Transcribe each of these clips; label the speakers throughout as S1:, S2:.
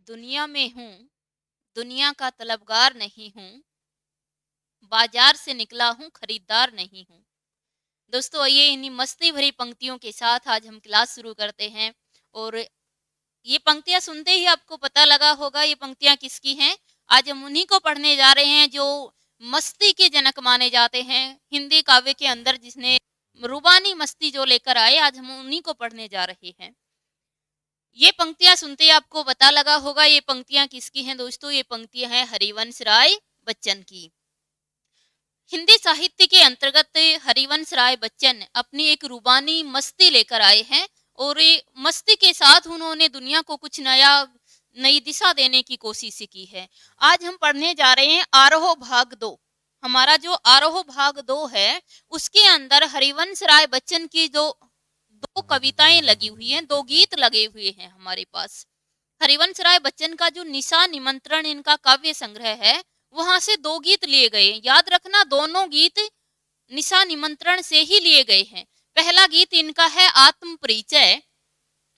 S1: दुनिया में हूँ, दुनिया का तलबगार नहीं हूँ, बाजार से निकला हूँ, खरीदार नहीं हूँ। दोस्तों आइए इन्हीं मस्ती भरी पंक्तियों के साथ आज हम क्लास शुरू करते हैं। और ये पंक्तियां सुनते ही आपको पता लगा होगा ये पंक्तियां किसकी हैं। आज हम उन्हीं को पढ़ने जा रहे हैं जो मस्ती के जनक माने जाते हैं हिंदी काव्य के अंदर, जिसने रुबानी मस्ती जो लेकर आए, आज हम उन्हीं को पढ़ने जा रहे हैं। ये पंक्तियां सुनते ही आपको पता लगा होगा ये पंक्तियां किसकी हैं दोस्तों। ये पंक्तियां हैं हरिवंश राय बच्चन की। हिंदी साहित्य के अंतर्गत हरिवंश राय बच्चन अपनी एक रुबानी मस्ती लेकर आए हैं और ये मस्ती के साथ उन्होंने दुनिया को कुछ नई दिशा देने की कोशिश की है। आज हम पढ़ने जा रहे हैं आरोह भाग 2। हमारा जो आरोह भाग 2 है उसके अंदर हरिवंश राय बच्चन की जो दो कविताएं लगी हुई हैं, दो गीत लगे हुए हैं हमारे पास। हरिवंश राय बच्चन का जो निशा निमंत्रण इनका काव्य संग्रह है वहां से दो गीत लिए गए। याद रखना दोनों गीत निशा निमंत्रण से ही लिए गए हैं। पहला गीत इनका है आत्म परिचय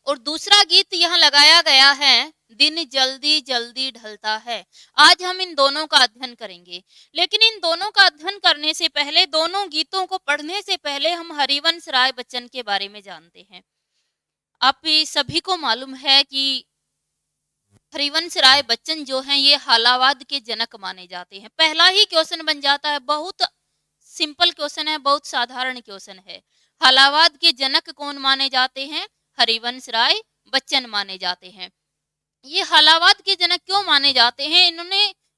S1: और दूसरा गीत यहाँ लगाया गया है दिन जल्दी जल्दी ढलता है। आज हम इन दोनों का अध्ययन करेंगे, लेकिन इन दोनों का अध्ययन करने से पहले, दोनों गीतों को पढ़ने से पहले हम हरिवंश राय बच्चन के बारे में जानते हैं। आप सभी को मालूम है कि हरिवंश राय बच्चन जो हैं ये हालावाद के जनक माने जाते हैं। पहला ही क्वेश्चन बन जाता है, बहुत सिंपल क्वेश्चन है, बहुत साधारण क्वेश्चन है। हालावाद के जनक कौन माने जाते हैं? हरिवंश राय बच्चन माने जाते हैं। ये हालावाद के जनक क्यों माने जाते हैं?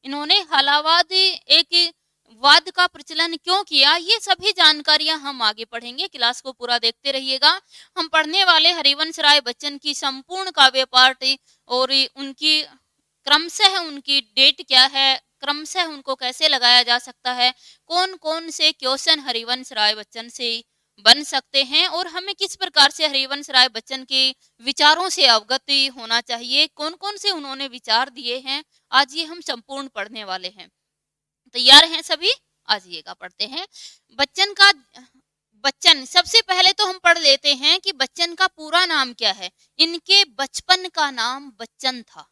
S1: इन्होंने हालावाद एक वाद का प्रचलन क्यों किया, ये सभी जानकारियां हम आगे पढ़ेंगे। क्लास को पूरा देखते रहिएगा। हम पढ़ने वाले हरिवंश राय बच्चन की संपूर्ण काव्य पाठ और उनकी क्रमशः उनकी डेट क्या है, क्रमशः उनको कैसे लगाया जा सकता है, कौन कौन से क्वेश्चन हरिवंश राय बच्चन से बन सकते हैं और हमें किस प्रकार से हरिवंश राय बच्चन के विचारों से अवगत होना चाहिए, कौन कौन से उन्होंने विचार दिए हैं, आज ये हम संपूर्ण पढ़ने वाले हैं। तैयार हैं सभी? आइएगा पढ़ते हैं। बच्चन सबसे पहले तो हम पढ़ लेते हैं कि बच्चन का पूरा नाम क्या है। इनके बचपन का नाम बच्चन था।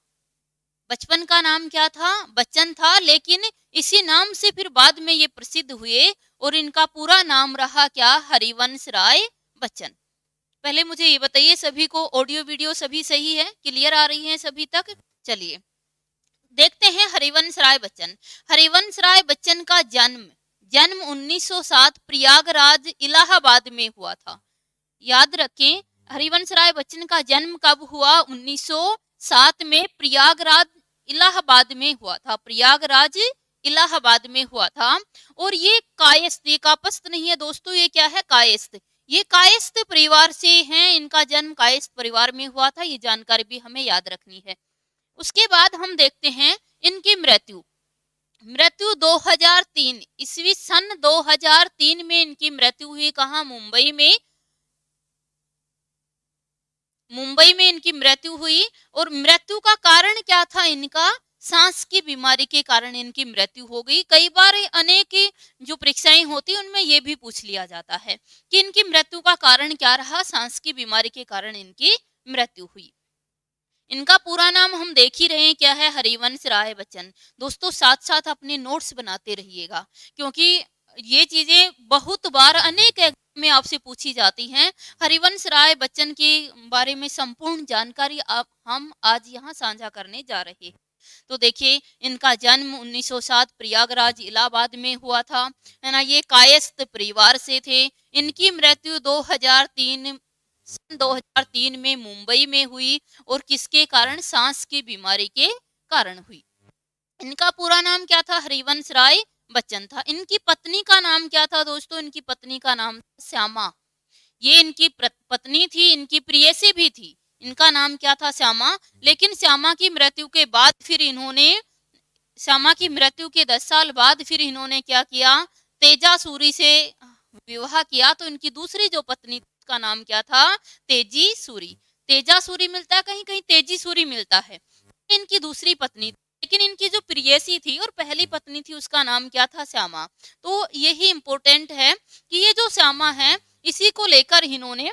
S1: बचपन का नाम क्या था? बच्चन था। लेकिन इसी नाम से फिर बाद में ये प्रसिद्ध हुए और इनका पूरा नाम रहा क्या? हरिवंश राय बच्चन। पहले मुझे ये बताइए, सभी को ऑडियो वीडियो सभी सही है, क्लियर आ रही है सभी तक? चलिए देखते हैं हरिवंश राय बच्चन। हरिवंश राय बच्चन का जन्म 1907 प्रयागराज इलाहाबाद में हुआ था। याद रखें, हरिवंश राय बच्चन का जन्म कब हुआ? 1907 में प्रयागराज इलाहाबाद में हुआ था। प्रयागराज इलाहाबाद में हुआ था। और ये कायस्थ, ये कापस्त नहीं है दोस्तों, ये क्या है? कायस्थ। ये कायस्थ परिवार से हैं, इनका जन्म कायस्थ परिवार में हुआ था। ये जानकारी भी हमें याद रखनी है। उसके बाद हम देखते हैं इनकी मृत्यु। 2003 ईस्वी सन 2003 में इनकी मृत्यु हुई। कहाँ? मुंबई में। मुंबई में इनकी मृत्यु हुई। और मृत्यु का कारण क्या था इनका? सांस की बीमारी के कारण इनकी मृत्यु हो गई। कई बार अनेक जो परीक्षाएं होती उनमें यह भी पूछ लिया जाता है कि इनकी मृत्यु का कारण क्या रहा। सांस की बीमारी के कारण इनकी मृत्यु हुई। इनका पूरा नाम हम देख ही रहे हैं, क्या है? हरिवंश राय बच्चन। दोस्तों साथ साथ अपने नोट्स बनाते रहिएगा, क्योंकि ये चीजें बहुत बार अनेक एग्जाम में आपसे पूछी जाती हैं। हरिवंश राय बच्चन के बारे में संपूर्ण जानकारी हम आज यहाँ साझा करने जा रहे हैं। तो देखिए, इनका जन्म 1907 प्रयागराज इलाहाबाद में हुआ था, है ना। ये कायस्थ परिवार से थे। इनकी मृत्यु 2003 में मुंबई में हुई और किसके कारण? सांस की बीमारी के कारण हुई। इनका पूरा नाम क्या था? हरिवंश राय बच्चन था। इनकी पत्नी का नाम क्या था दोस्तों? इनकी पत्नी का नाम श्यामा। ये इनकी पत्नी थी, इनकी प्रेयसी भी थी। इनका नाम क्या था? श्यामा। लेकिन श्यामा की मृत्यु के बाद फिर इन्होंने, श्यामा की मृत्यु के 10 साल बाद फिर इन्होंने क्या किया? तेजा सूरी से विवाह किया। तो इनकी दूसरी जो पत्नी का नाम क्या था? तेजी सूरी। तेजा सूरी मिलता है कहीं कहीं, तेजी सूरी मिलता है। इनकी दूसरी पत्नी, लेकिन इनकी जो प्रेयसी थी और पहली पत्नी थी उसका नाम क्या था? श्यामा। तो यही इंपॉर्टेंट है कि ये जो श्यामा है इसी को लेकर इन्होंने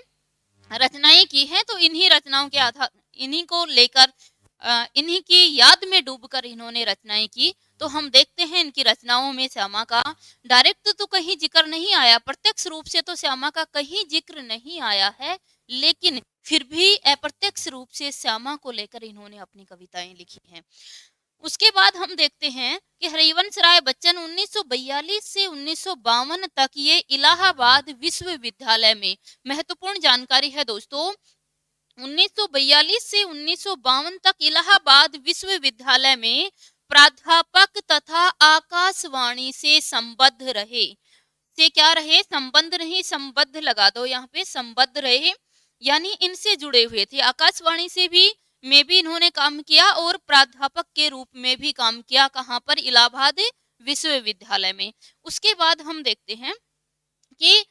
S1: रचनाएं की हैं। तो इन्हीं रचनाओं के आधार, इन्हीं को लेकर इन्हीं की याद में डूबकर इन्होंने रचनाएं की। तो हम देखते हैं इनकी रचनाओं में श्यामा का डायरेक्ट तो कहीं जिक्र नहीं आया, प्रत्यक्ष रूप से तो श्यामा का कहीं जिक्र नहीं आया है, लेकिन फिर भी अप्रत्यक्ष रूप से श्यामा को लेकर इन्होंने अपनी कविताएं लिखी हैं। उसके बाद हम देखते हैं कि हरिवंश राय बच्चन 1942 से 1952 तक ये इलाहाबाद विश्वविद्यालय में, महत्वपूर्ण जानकारी है दोस्तों, 1942 से 1952 तक इलाहाबाद विश्वविद्यालय में प्राध्यापक तथा आकाशवाणी से संबद्ध रहे। से क्या रहे? संबंध नहीं, संबद्ध लगा दो यहाँ पे, संबद्ध रहे, यानी इनसे जुड़े हुए थे। आकाशवाणी से भी में भी इन्होंने काम किया और प्राध्यापक के रूप में भी काम किया। कहाँ पर? इलाहाबाद विश्वविद्यालय में। उसके बाद हम देखते हैं कि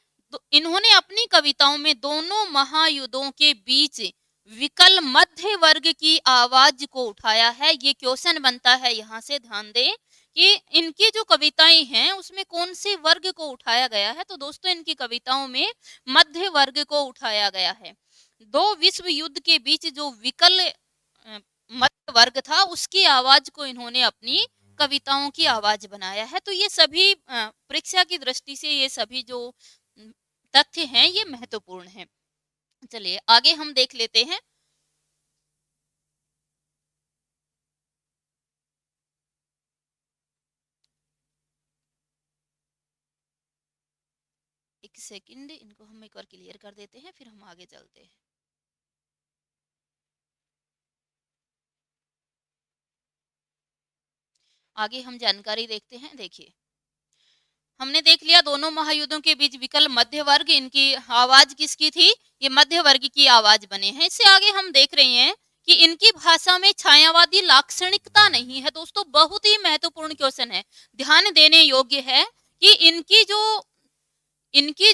S1: इन्होंने अपनी कविताओं में दोनों महायुद्धों के बीच विकल मध्य वर्ग की आवाज को उठाया है। ये क्वेश्चन बनता है, यहाँ से ध्यान दें कि इनकी जो कविताएं हैं उसमें कौन से वर्ग को उठाया गया है। तो दोस्तों इनकी कविताओं में मध्य वर्ग को उठाया गया है। दो विश्व युद्ध के बीच जो विकल मध्य वर्ग था उसकी आवाज को इन्होंने अपनी कविताओं की आवाज बनाया है। तो ये सभी परीक्षा की दृष्टि से ये सभी जो तथ्य हैं ये महत्वपूर्ण हैं। चलिए आगे हम देख लेते हैं। एक सेकंड, इनको हम एक बार क्लियर कर देते हैं, फिर हम आगे चलते हैं। आगे हम जानकारी देखते हैं। देखिए, हमने देख लिया दोनों महायुद्धों के बीच विकल मध्य वर्ग, इनकी आवाज किसकी थी? ये मध्य वर्ग की आवाज बने हैं। इससे आगे हम देख रहे हैं कि इनकी भाषा में छायावादी लाक्षणिकता नहीं है। दोस्तों बहुत ही महत्वपूर्ण क्वेश्चन है, ध्यान देने योग्य है कि इनकी जो इनकी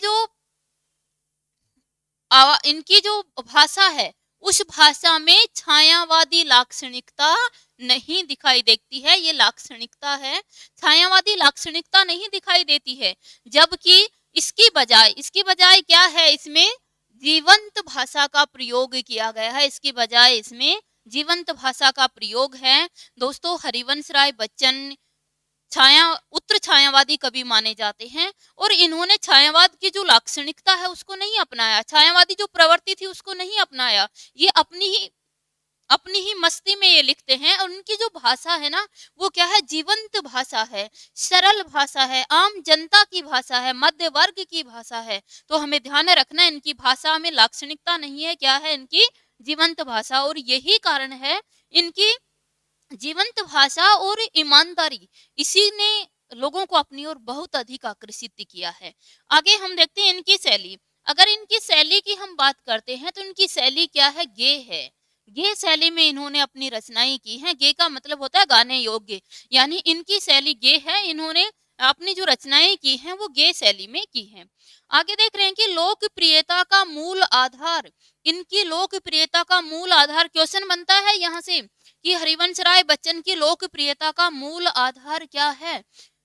S1: जो भाषा है उस भाषा में छायावादी लाक्षणिकता नहीं दिखाई देती है। ये लाक्षणिकता है, छायावादी लाक्षणिकता नहीं दिखाई देती है, जबकि इसकी बजाय क्या है? इसमें जीवंत भाषा का प्रयोग किया गया है। इसकी बजाय इसमें जीवंत भाषा का प्रयोग है। दोस्तों हरिवंश राय बच्चन उत्तर छायावादी कवि माने जाते हैं और इन्होंने छायावाद की जो लाक्षणिकता है उसको नहीं अपनाया, छायावादी जो प्रवृत्ति थी उसको नहीं अपनाया। ये अपनी ही मस्ती में ये लिखते हैं। और उनकी जो भाषा है ना वो क्या है? जीवंत भाषा है, सरल भाषा है, आम जनता की भाषा है, मध्य वर्ग की भाषा है। तो हमें ध्यान रखना इनकी भाषा में लाक्षणिकता नहीं है, क्या है? इनकी जीवंत भाषा। और यही कारण है इनकी जीवंत भाषा और ईमानदारी, इसी ने लोगों को अपनी ओर बहुत अधिक आकर्षित किया है। आगे हम देखते हैं इनकी शैली। अगर इनकी शैली की हम बात करते हैं तो इनकी शैली क्या है? गे है। गे शैली में इन्होंने अपनी रचनाएं की हैं। गे का मतलब होता है गाने योग्य, यानी इनकी शैली गे है। इन्होंने अपनी जो रचनाएं की हैं वो गे शैली में की हैं। आगे देख रहे हैं कि लोकप्रियता का मूल आधार, इनकी लोकप्रियता का मूल आधार, क्वेश्चन बनता है यहाँ से कि हरिवंश राय बच्चन की लोकप्रियता का मूल आधार क्या है?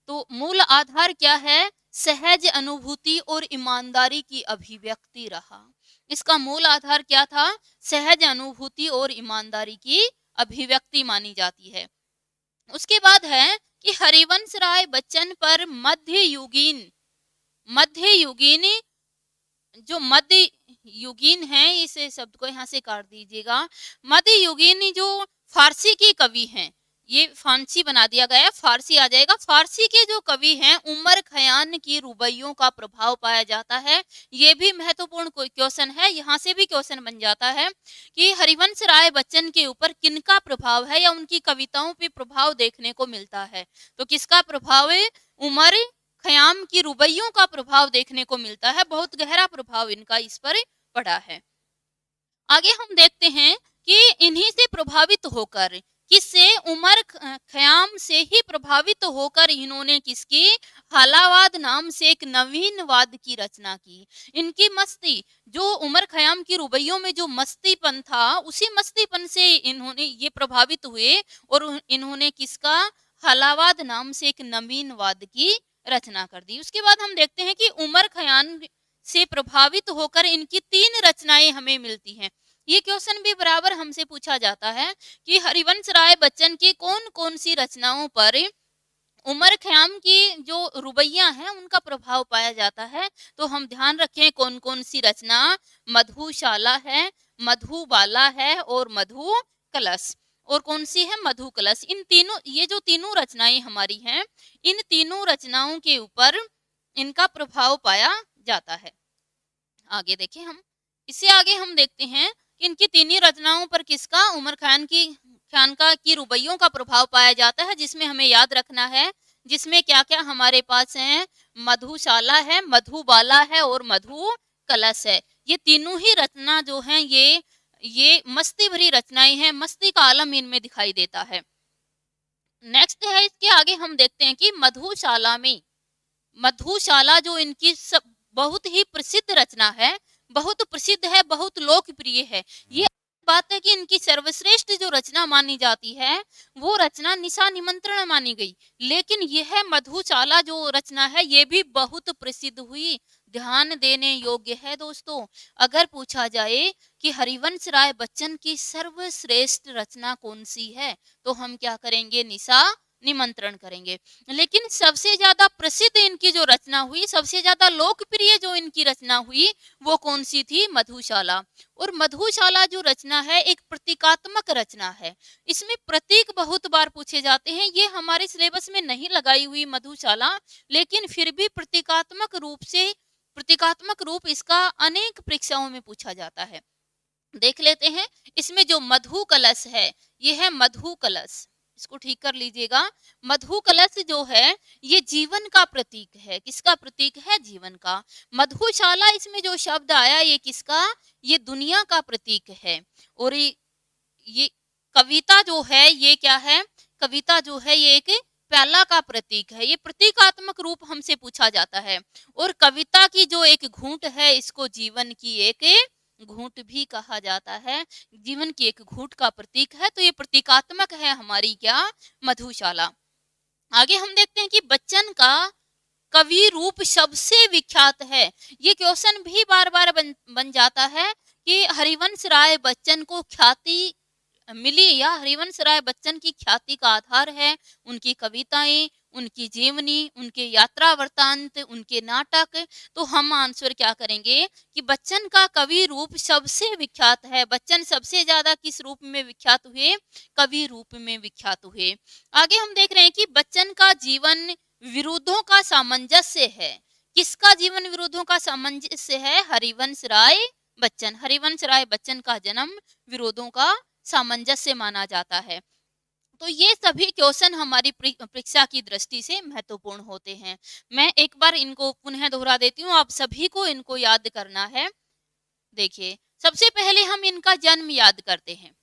S1: तो मूल आधार क्या है? सहज अनुभूति और ईमानदारी की अभिव्यक्ति रहा। इसका मूल आधार क्या था? सहज अनुभूति और ईमानदारी की अभिव्यक्ति मानी जाती है। उसके बाद है कि हरिवंश राय बच्चन पर मध्ययुगीन जो मध्य युगीन है, इस शब्द को यहाँ से काट दीजिएगा, मध्य युगीन जो फारसी की कवि हैं, ये फांसी बना दिया गया है, फारसी आ जाएगा। फारसी के जो कवि हैं उमर खयाम की रुबाइयों का प्रभाव पाया जाता है। ये भी महत्वपूर्ण क्वेश्चन है, यहाँ से भी क्वेश्चन बन जाता है कि हरिवंश राय बच्चन के ऊपर किनका प्रभाव है या उनकी कविताओं पे प्रभाव देखने को मिलता है। तो किसका प्रभाव है? उमर खयाम की रुबाइयों का प्रभाव देखने को मिलता है। बहुत गहरा प्रभाव इनका इस पर पड़ा है। आगे हम देखते हैं कि इन्हीं से प्रभावित होकर, किससे? उमर खयाम से ही प्रभावित होकर इन्होंने किसकी? हालावाद नाम से एक नवीन वाद की रचना की। इनकी मस्ती, जो उमर खयाम की रुबाइयों में जो मस्तीपन था, उसी मस्तीपन से इन्होंने ये प्रभावित हुए और इन्होंने किसका? हालावाद नाम से एक नवीन वाद की रचना कर दी। उसके बाद हम देखते हैं कि उमर खयाम से प्रभावित होकर इनकी 3 रचनाएं हमें मिलती हैं। ये क्वेश्चन भी बराबर हमसे पूछा जाता है कि हरिवंश राय बच्चन की कौन कौन सी रचनाओं पर उमर खयाम की जो रुबैया हैं उनका प्रभाव पाया जाता है। तो हम ध्यान रखें कौन कौन सी रचना, मधुशाला है, मधुबाला है और मधु कलश। और कौन सी है? मधु कलश। इन तीनों, ये जो तीनों रचनाएं हमारी हैं, इन तीनों रचनाओं के ऊपर इनका प्रभाव पाया जाता है। आगे देखें हम, इससे आगे हम देखते हैं कि इनकी तीनों रचनाओं पर किसका, उमर खान का की रुबैयों का प्रभाव पाया जाता है, जिसमें हमें याद रखना है, जिसमें क्या क्या हमारे पास है, मधुशाला है, मधुबाला है और मधु कलश है। ये तीनों ही रचना जो हैं ये मस्ती भरी रचनाएं हैं, मस्ती का आलम इनमें दिखाई देता है। नेक्स्ट है, इसके आगे हम देखते हैं कि मधुशाला जो इनकी बहुत ही प्रसिद्ध रचना है, बहुत प्रसिद्ध है, बहुत लोकप्रिय है। ये बात है कि इनकी सर्वश्रेष्ठ जो रचना मानी जाती है वो रचना निशा निमंत्रण मानी गई, लेकिन यह मधुशाला जो रचना है ये भी बहुत प्रसिद्ध हुई, ध्यान देने योग्य है दोस्तों। अगर पूछा जाए कि हरिवंश राय बच्चन की सर्वश्रेष्ठ रचना कौन सी है, तो हम क्या करेंगे, निशा निमंत्रण करेंगे। लेकिन सबसे ज्यादा प्रसिद्ध इनकी जो रचना हुई, सबसे ज्यादा लोकप्रिय जो इनकी रचना हुई, वो कौन सी थी, मधुशाला। और मधुशाला जो रचना है एक प्रतीकात्मक रचना है, इसमें प्रतीक बहुत बार पूछे जाते हैं। ये हमारे सिलेबस में नहीं लगाई हुई मधुशाला, लेकिन फिर भी प्रतीकात्मक रूप इसका अनेक परीक्षाओं में पूछा जाता है। देख लेते हैं, इसमें जो मधु कलश है, यह है मधु कलश, इसको ठीक कर लीजिएगा। मधु कलश जो है ये जीवन का प्रतीक है, किसका प्रतीक है, जीवन का। मधुशाला, इसमें जो शब्द आया ये किसका, ये दुनिया का प्रतीक है। और ये कविता जो है ये क्या है, कविता जो है ये एक प्याला का प्रतीक है। ये प्रतीकात्मक रूप हमसे पूछा जाता है। और कविता की जो एक घूंट है, इसको जीवन की एक घूंट भी कहा जाता है, जीवन की एक घूंट का प्रतीक है। तो ये प्रतीकात्मक है हमारी क्या, मधुशाला। आगे हम देखते हैं कि बच्चन का कवि रूप सबसे विख्यात है। ये क्वेश्चन भी बार बार बन जाता है कि हरिवंश राय बच्चन को ख्याति मिली या हरिवंश राय बच्चन की ख्याति का आधार है उनकी कविताएं, उनकी जीवनी, उनके यात्रा वृत्तांत, उनके नाटक। तो हम आंसर क्या करेंगे कि बच्चन का कवि रूप सबसे विख्यात है। बच्चन सबसे ज्यादा किस रूप में विख्यात हुए, कवि रूप में विख्यात हुए। आगे हम देख रहे हैं कि बच्चन का जीवन विरोधों का सामंजस्य है। किसका जीवन विरोधों का सामंजस्य है, हरिवंश राय बच्चन। हरिवंश राय बच्चन का जन्म विरोधों का सामंजस्य माना जाता है। तो ये सभी क्वेश्चन हमारी परीक्षा की दृष्टि से महत्वपूर्ण होते हैं। मैं एक बार इनको पुनः दोहरा देती हूँ, आप सभी को इनको याद करना है। देखिए, सबसे पहले हम इनका जन्म याद करते हैं,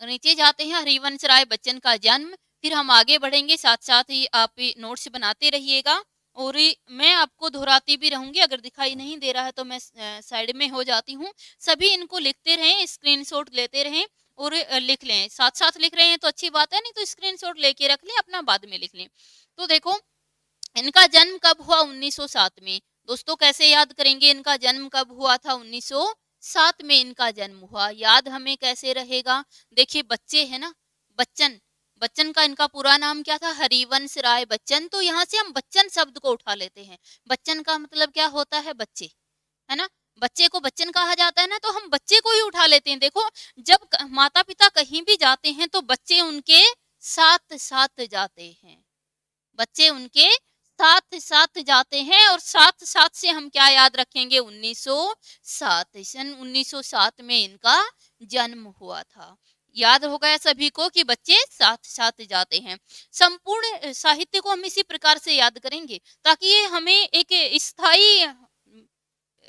S1: नीचे जाते हैं हरिवंश राय बच्चन का जन्म, फिर हम आगे बढ़ेंगे, साथ साथ ही आप नोट्स बनाते रहिएगा। और मैं आपको दोहराती भी रहूंगी, अगर दिखाई नहीं दे रहा है तो मैं साइड में हो जाती हूँ। सभी इनको लिखते रहें, स्क्रीनशॉट लेते रहें और लिख लें। साथ साथ लिख रहे हैं तो अच्छी बात है, नहीं तो स्क्रीनशॉट लेके रख लें, अपना बाद में लिख लें। तो देखो, इनका जन्म कब हुआ, 1907 में। दोस्तों कैसे याद करेंगे, इनका जन्म कब हुआ था, 1907 में इनका जन्म हुआ। याद हमें कैसे रहेगा, देखिए बच्चे है ना, बच्चन का इनका पूरा नाम क्या था, हरिवंश राय बच्चन। तो यहाँ से हम बच्चन शब्द को उठा लेते हैं। बच्चन का मतलब क्या होता है, बच्चे, है ना, बच्चे को बच्चन कहा जाता है ना, तो हम बच्चे को ही उठा लेते हैं। देखो, जब माता पिता कहीं भी जाते हैं तो बच्चे उनके साथ साथ जाते हैं, बच्चे उनके साथ साथ जाते हैं। और साथ साथ से हम क्या याद रखेंगे, 1907, सन 1907 में इनका जन्म हुआ था। याद हो गया सभी को कि बच्चे साथ साथ जाते हैं। संपूर्ण साहित्य को हम इसी प्रकार से याद करेंगे ताकि ये हमें एक स्थायी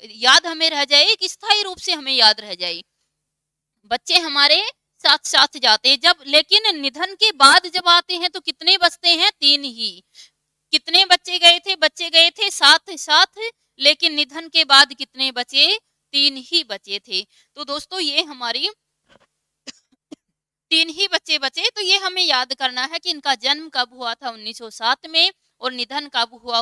S1: याद हमें रह जाए, एक स्थायी रूप से हमें याद रह जाए। बच्चे हमारे साथ साथ जाते हैं जब, लेकिन निधन के बाद जब आते हैं तो कितने बचते हैं, 3 ही। कितने बच्चे गए थे, बच्चे गए थे साथ साथ, लेकिन निधन के बाद कितने बचे, 3 ही बचे थे। तो दोस्तों ये हमारी 3 ही बच्चे बचे। तो ये हमें याद करना है कि इनका जन्म कब हुआ था, 1907 में, और निधन कब हुआ,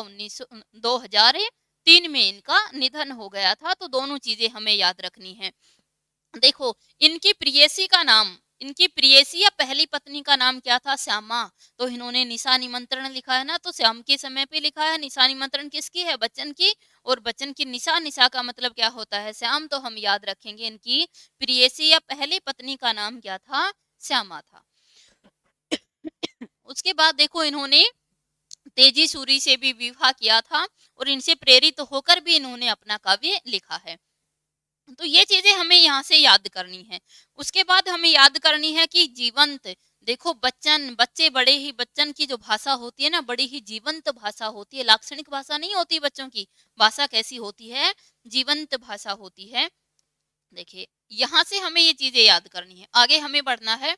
S1: 2003 में इनका निधन हो गया था। तो दोनों चीजें हमें याद रखनी है। देखो, इनकी प्रेयसी या पहली पत्नी का नाम क्या था? श्यामा। तो इन्होंने निशा निमंत्रण लिखा है ना, तो श्याम के समय पे लिखा है। निशा निमंत्रण किसकी है? बच्चन की। और बच्चन की निशा, निशा का मतलब क्या होता है? श्याम। तो हम याद रखेंगे इनकी प्रेयसी या पहली पत्नी का नाम क्या था? श्यामा था। उसके बाद देखो, इन्होंने तेजी सूरी से भी विवाह किया था और इनसे प्रेरित होकर भी इन्होंने अपना काव्य लिखा है। तो ये चीजें हमें यहाँ से याद करनी है। उसके बाद हमें याद करनी है कि जीवंत, देखो बच्चे बड़े ही, बच्चन की जो भाषा होती है ना, बड़ी ही जीवंत भाषा होती है। लाक्षणिक भाषा नहीं होती बच्चों की। भाषा कैसी होती है? जीवंत भाषा होती है। देखिए, यहाँ से हमें ये चीजें याद करनी है। आगे हमें बढ़ना है।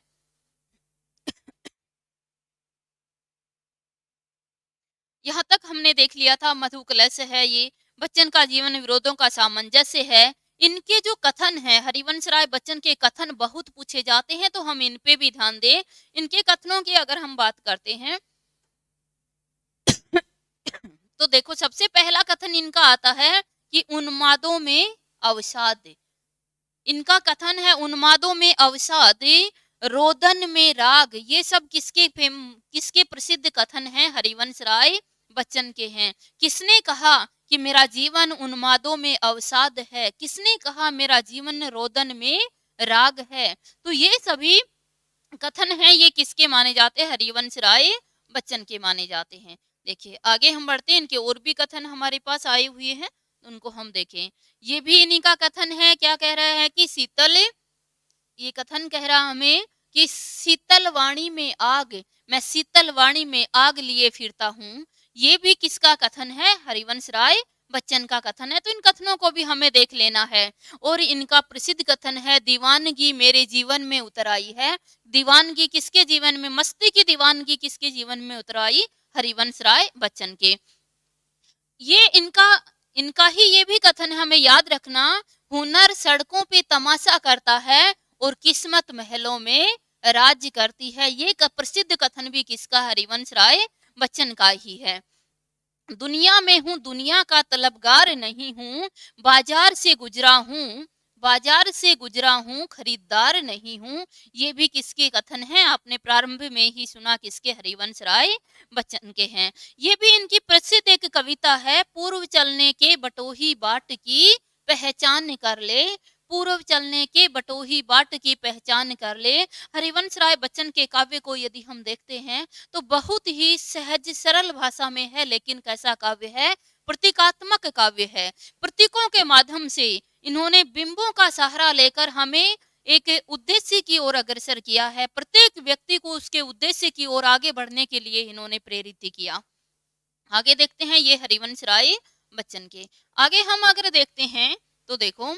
S1: यहाँ तक हमने देख लिया था, मधु कलश है ये, बच्चन का जीवन विरोधों का सामंजस्य है। इनके जो कथन है, हरिवंश राय बच्चन के कथन बहुत पूछे जाते हैं, तो हम इन पे भी ध्यान दें। इनके कथनों की अगर हम बात करते हैं तो देखो, सबसे पहला कथन इनका आता है कि उन्मादों में अवसाद। इनका कथन है उन्मादों में अवसाद, रोदन में राग। ये सब किसके प्रसिद्ध कथन हैं? हरिवंश राय बच्चन के हैं। किसने कहा कि मेरा जीवन उन्मादों में अवसाद है? किसने कहा मेरा जीवन रोदन में राग है? तो ये सभी कथन हैं, ये किसके माने जाते हैं? हरिवंश राय बच्चन के माने जाते हैं। देखिए, आगे हम बढ़ते हैं। इनके और भी कथन हमारे पास आए हुए हैं, उनको हम देखें। ये भी इन्हीं का कथन है। क्या कह रहा है कि शीतल, ये कथन कह रहा हमें कि शीतल वाणी में आग, मैं शीतल वाणी में आग लिए फिरता हूँ। ये भी किसका कथन है? हरिवंश राय बच्चन का कथन है। तो इन कथनों को भी हमें देख लेना है। और इनका प्रसिद्ध कथन है, दीवानगी मेरे जीवन में उतर आई है। दीवानगी किसके जीवन में? मस्ती की दीवानगी किसके जीवन में उतर आई? हरिवंश राय बच्चन के। ये इनका इनका ही ये भी कथन हमें याद रखना, हुनर सड़कों पे तमाशा करता है और किस्मत महलों में राज्य करती है। ये प्रसिद्ध कथन भी किसका? हरिवंश राय बच्चन का ही है। दुनिया में हूँ, दुनिया का तलबगार नहीं हूँ, बाजार से गुजरा हूँ, बाजार से गुजरा हूँ, खरीदार नहीं हूँ। ये भी किसके कथन हैं? आपने प्रारंभ में ही सुना, किसके? हरिवंश राय बच्चन के हैं। ये भी इनकी प्रसिद्ध एक कविता है, पूर्व चलने के बटोही बाट की पहचान कर ले, पूर्व चलने के बटोही बाट की पहचान कर ले। हरिवंश राय बच्चन के काव्य को यदि हम देखते हैं तो बहुत ही सहज सरल भाषा में है, लेकिन कैसा काव्य है? प्रतीकात्मक काव्य है। प्रतीकों के माध्यम से इन्होंने बिंबों का सहारा लेकर हमें एक उद्देश्य की ओर अग्रसर किया है। प्रत्येक व्यक्ति को उसके उद्देश्य की ओर आगे बढ़ने के लिए इन्होंने प्रेरित किया। आगे देखते हैं ये हरिवंश राय बच्चन के। आगे हम अगर देखते हैं तो देखो,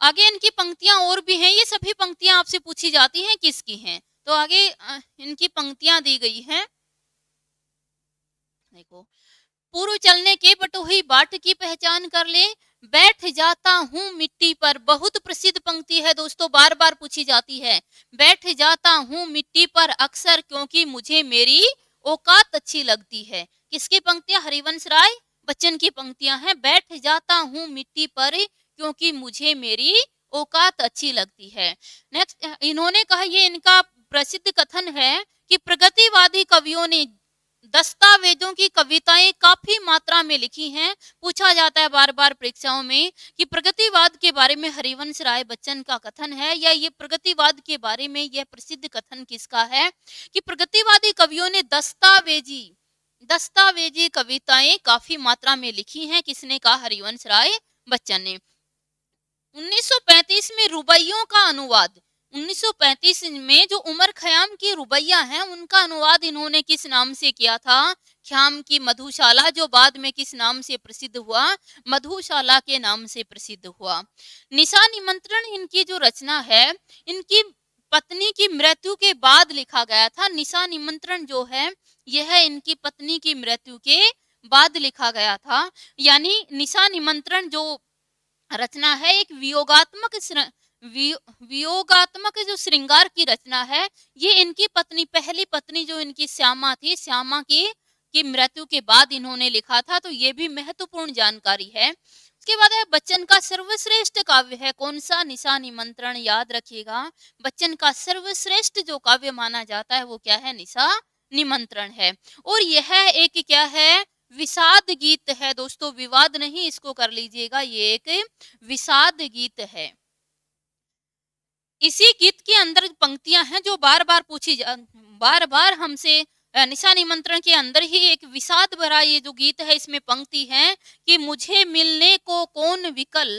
S1: आगे इनकी पंक्तियां और भी हैं। ये सभी पंक्तियां आपसे पूछी जाती हैं किसकी हैं। तो आगे इनकी पंक्तियां दी गई हैं। देखो, पूर्व चलने के बटोही बाट की पहचान कर ले, बैठ जाता हूँ मिट्टी पर। बहुत प्रसिद्ध पंक्ति है दोस्तों, बार बार पूछी जाती है। बैठ जाता हूँ मिट्टी पर अक्सर, क्योंकि मुझे मेरी औकात अच्छी लगती है। किसकी पंक्तियां? हरिवंश राय बच्चन की पंक्तियां हैं। बैठ जाता हूँ मिट्टी पर क्योंकि मुझे मेरी औकात अच्छी लगती है। नेक्स्ट इन्होंने कहा, ये इनका प्रसिद्ध कथन है कि प्रगतिवादी कवियों ने दस्तावेजों की कविताएं काफी मात्रा में लिखी हैं। पूछा जाता है बार बार परीक्षाओं में कि प्रगतिवाद के बारे में हरिवंश राय बच्चन का कथन है, या ये प्रगतिवाद के बारे में यह प्रसिद्ध कथन किसका है? कि प्रगतिवादी कवियों ने दस्तावेजी कविताएं काफी मात्रा में लिखी हैं। किसने कहा? हरिवंश राय बच्चन ने। 1935 में रुबाइयों का अनुवाद, 1935 में जो उमर खयाम की रुबैया हैं उनका अनुवाद इन्होंने किस नाम से किया था? ख्याम की मधुशाला, जो बाद में किस नाम से प्रसिद्ध हुआ? मधुशाला के नाम से प्रसिद्ध हुआ। निशा निमंत्रण इनकी जो रचना है, इनकी पत्नी की मृत्यु के बाद लिखा गया था। निशा निमंत्रण जो है यह इनकी पत्नी की मृत्यु के बाद लिखा गया था। यानी निशा निमंत्रण जो रचना है एक वियोगात्मक जो श्रृंगार की रचना है। ये इनकी पत्नी, पहली पत्नी जो इनकी श्यामा थी, श्यामा की मृत्यु के बाद इन्होंने लिखा था। तो ये भी महत्वपूर्ण जानकारी है। उसके उसके बाद है बच्चन का सर्वश्रेष्ठ काव्य है कौन सा, निशा निमंत्रण, याद रखिएगा। बच्चन का सर्वश्रेष्ठ जो काव्य माना जाता है वो क्या है, निशा निमंत्रण है। और यह एक क्या है, विषाद गीत है दोस्तों, विवाद नहीं, इसको कर लीजिएगा, ये एक विषाद गीत है। इसी गीत के अंदर पंक्तियां हैं जो बार बार बार बार हमसे निशा निमंत्रण के अंदर ही एक विषाद भरा ये जो गीत है, इसमें पंक्ति है कि मुझे मिलने को कौन विकल,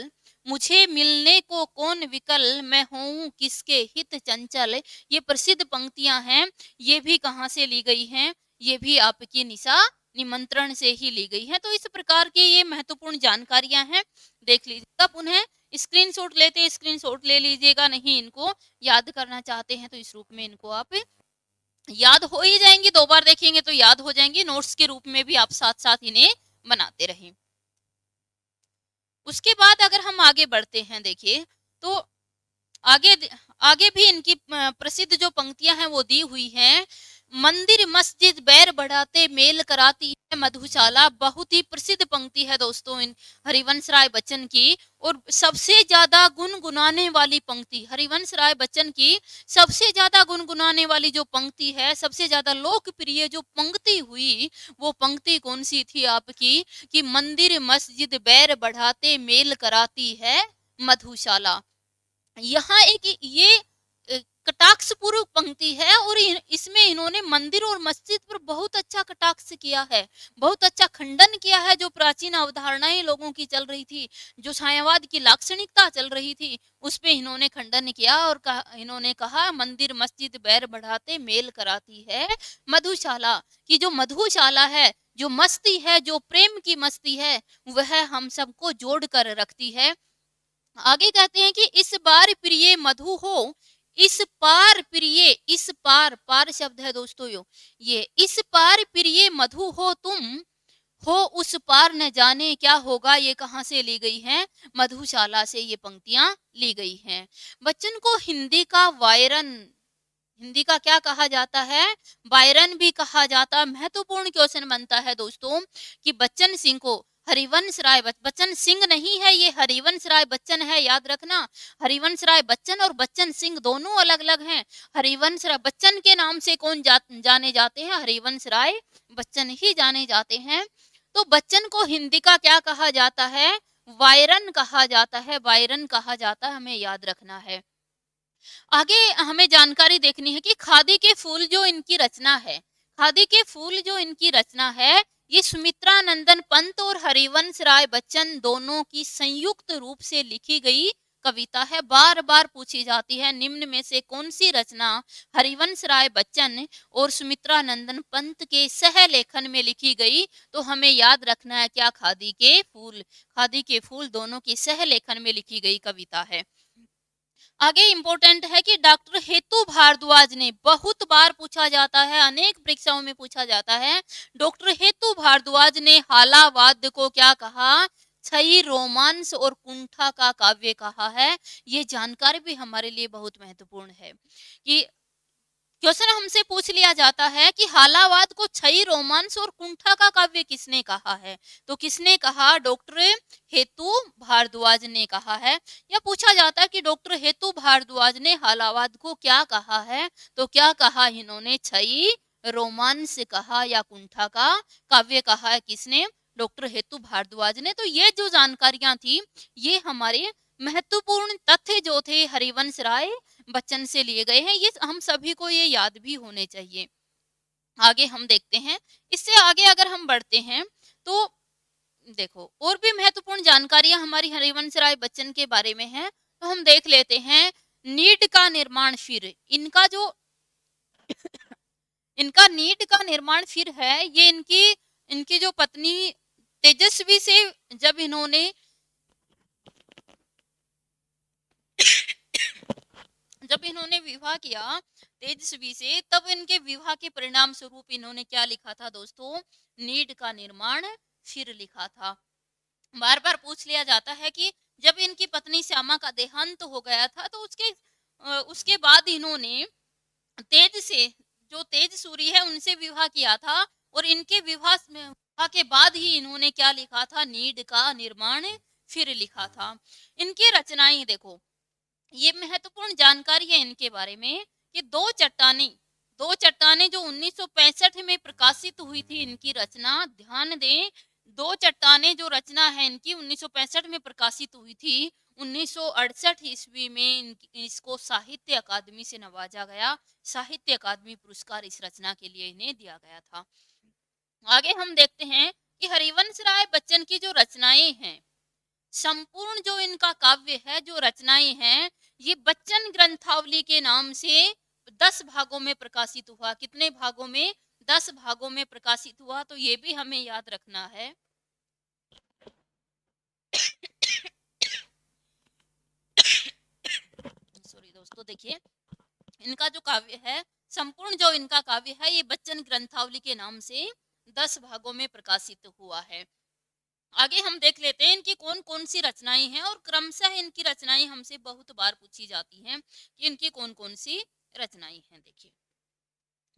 S1: मुझे मिलने को कौन विकल, मैं हूँ किसके हित चंचल। ये प्रसिद्ध पंक्तियां हैं, ये भी कहाँ से ली गई हैं, ये भी आपकी निशा निमंत्रण से ही ली गई है। तो इस प्रकार की ये महत्वपूर्ण जानकारियां हैं, देख लीजिएगा। पुनः स्क्रीनशॉट लेते, स्क्रीनशॉट ले लीजिएगा, नहीं इनको याद करना चाहते हैं तो इस रूप में इनको आप याद हो ही जाएंगी, 2 बार देखेंगे तो याद हो जाएंगी, नोट्स के रूप में भी आप साथ साथ इन्हें बनाते रहें। उसके बाद अगर हम आगे बढ़ते हैं, देखिए तो आगे आगे भी इनकी प्रसिद्ध जो पंक्तियां हैं वो दी हुई हैं। मंदिर मस्जिद बैर बढ़ाते मेल कराती है मधुशाला, बहुत ही प्रसिद्ध पंक्ति है दोस्तों इन हरिवंश राय बच्चन की। और सबसे ज्यादा गुनगुनाने वाली पंक्ति, हरिवंश राय बच्चन की सबसे ज्यादा गुनगुनाने वाली जो पंक्ति है, सबसे ज्यादा लोकप्रिय जो पंक्ति हुई, वो पंक्ति कौन सी थी आपकी, कि मंदिर मस्जिद बैर बढ़ाते मेल कराती है मधुशाला। यहाँ एक ये कटाक्षपूर्वक पंक्ति है और इसमें इन्होंने मंदिर और मस्जिद पर बहुत अच्छा कटाक्ष किया है, बहुत अच्छा खंडन किया है। जो प्राचीन अवधारणाएं लोगों की चल रही थी, जो छायावाद की लाक्षणिकता चल रही थी, उस पे इन्होंने खंडन किया और इन्होंने कहा मंदिर मस्जिद बैर बढ़ाते मेल कराती है मधुशाला, कि जो मधुशाला है, जो मस्ती है, जो प्रेम की मस्ती है, वह हम सबको जोड़ कर रखती है। आगे कहते हैं कि इस बार प्रिय मधु हो, इस पार प्रिय, इस पार, पार शब्द है दोस्तों ये इस पार प्रिय मधु हो तुम, हो उस पार न जाने क्या होगा। ये कहाँ से ली गई है, मधुशाला से ये पंक्तियां ली गई हैं। बच्चन को हिंदी का वायरन, हिंदी का क्या कहा जाता है, बायरन भी कहा जाता है। महत्वपूर्ण क्वेश्चन बनता है दोस्तों कि बच्चन सिंह को हरिवंश राय बच्चन सिंह नहीं है, ये हरिवंश राय बच्चन है, याद रखना। हरिवंश राय बच्चन और बच्चन सिंह दोनों अलग अलग हैं। हरिवंश राय बच्चन के नाम से कौन जाने जाते हैं, हरिवंश राय बच्चन ही जाने जाते हैं। तो बच्चन को हिंदी का क्या कहा जाता है, वायरन कहा जाता है, वायरन कहा जाता है, हमें याद रखना है। आगे हमें जानकारी देखनी है कि खादी के फूल जो इनकी रचना है, खादी के फूल जो इनकी रचना है, ये सुमित्रा नंदन पंत और हरिवंश राय बच्चन दोनों की संयुक्त रूप से लिखी गई कविता है। बार बार पूछी जाती है, निम्न में से कौन सी रचना हरिवंश राय बच्चन और सुमित्रा नंदन पंत के सह लेखन में लिखी गई, तो हमें याद रखना है क्या, खादी के फूल, खादी के फूल दोनों की सह लेखन में लिखी गई कविता है। आगे इंपॉर्टेंट है कि डॉक्टर हेतु भारद्वाज ने, बहुत बार पूछा जाता है, अनेक परीक्षाओं में पूछा जाता है, डॉक्टर हेतु भारद्वाज ने हालावाद को क्या कहा, छई, रोमांस और कुंठा का काव्य कहा है। ये जानकारी भी हमारे लिए बहुत महत्वपूर्ण है कि क्वेश्चन हमसे पूछ लिया जाता है कि हालावाद को छई, रोमांस और कुंठा का काव्य किसने कहा है, तो किसने कहा, डॉक्टर हेतु भारद्वाज ने कहा है। या पूछा जाता है कि डॉक्टर हेतु भारद्वाज ने हालावाद को क्या कहा है, तो क्या कहा इन्होंने, छई, रोमांस कहा या कुंठा का काव्य कहा है, किसने, डॉक्टर हेतु भारद्वाज ने। तो ये जो जानकारियां थी, ये हमारे महत्वपूर्ण तथ्य जो थे हरिवंश राय बच्चन से लिए गए हैं, ये हम सभी को ये याद भी होने चाहिए। आगे हम देखते हैं, इससे आगे अगर हम बढ़ते हैं तो देखो और भी महत्वपूर्ण जानकारियां हमारी हरिवंश राय बच्चन के बारे में है, तो हम देख लेते हैं। नीट का निर्माण फिर, इनका जो इनका नीट का निर्माण फिर है, ये इनकी जो पत्नी तेजस्वी से जब इन्होंने विवाह किया तेजस्वी से, तब इनके विवाह के परिणाम स्वरूप इन्होंने क्या लिखा था दोस्तों, नीड का निर्माण फिर लिखा था। बार बार पूछ लिया जाता है कि जब इनकी पत्नी श्यामा का देहांत हो गया था, तो उसके बाद इन्होंने जो तेज सूरी है उनसे विवाह किया था, और इनके विवाह के बाद ही इन्होंने क्या लिखा था, नीड का निर्माण फिर लिखा था। इनकी रचनाएं देखो, ये महत्वपूर्ण जानकारी है इनके बारे में कि दो चट्टानें जो 1965 में प्रकाशित हुई थी, इनकी रचना ध्यान दें। दो चट्टानें जो रचना है इनकी 1965 में प्रकाशित हुई थी, 1968 ईस्वी में इसको साहित्य अकादमी से नवाजा गया। साहित्य अकादमी पुरस्कार इस रचना के लिए इन्हें दिया गया था। आगे हम देखते हैं कि हरिवंश राय बच्चन की जो रचनाएं हैं, संपूर्ण जो इनका काव्य है, जो रचनाएं हैं, ये बच्चन ग्रंथावली के नाम से 10 भागों में प्रकाशित हुआ। कितने भागों में? 10 भागों में प्रकाशित हुआ। तो ये भी हमें याद रखना है। सॉरी दोस्तों, देखिए इनका जो काव्य है, संपूर्ण जो इनका काव्य है, ये बच्चन ग्रंथावली के नाम से 10 भागों में प्रकाशित हुआ है। आगे हम देख लेते हैं इनकी कौन कौन सी रचनाएं हैं, और क्रमशः इनकी रचनाएं हमसे बहुत बार पूछी जाती हैं कि इनकी कौन कौन सी रचनाएं हैं। देखिए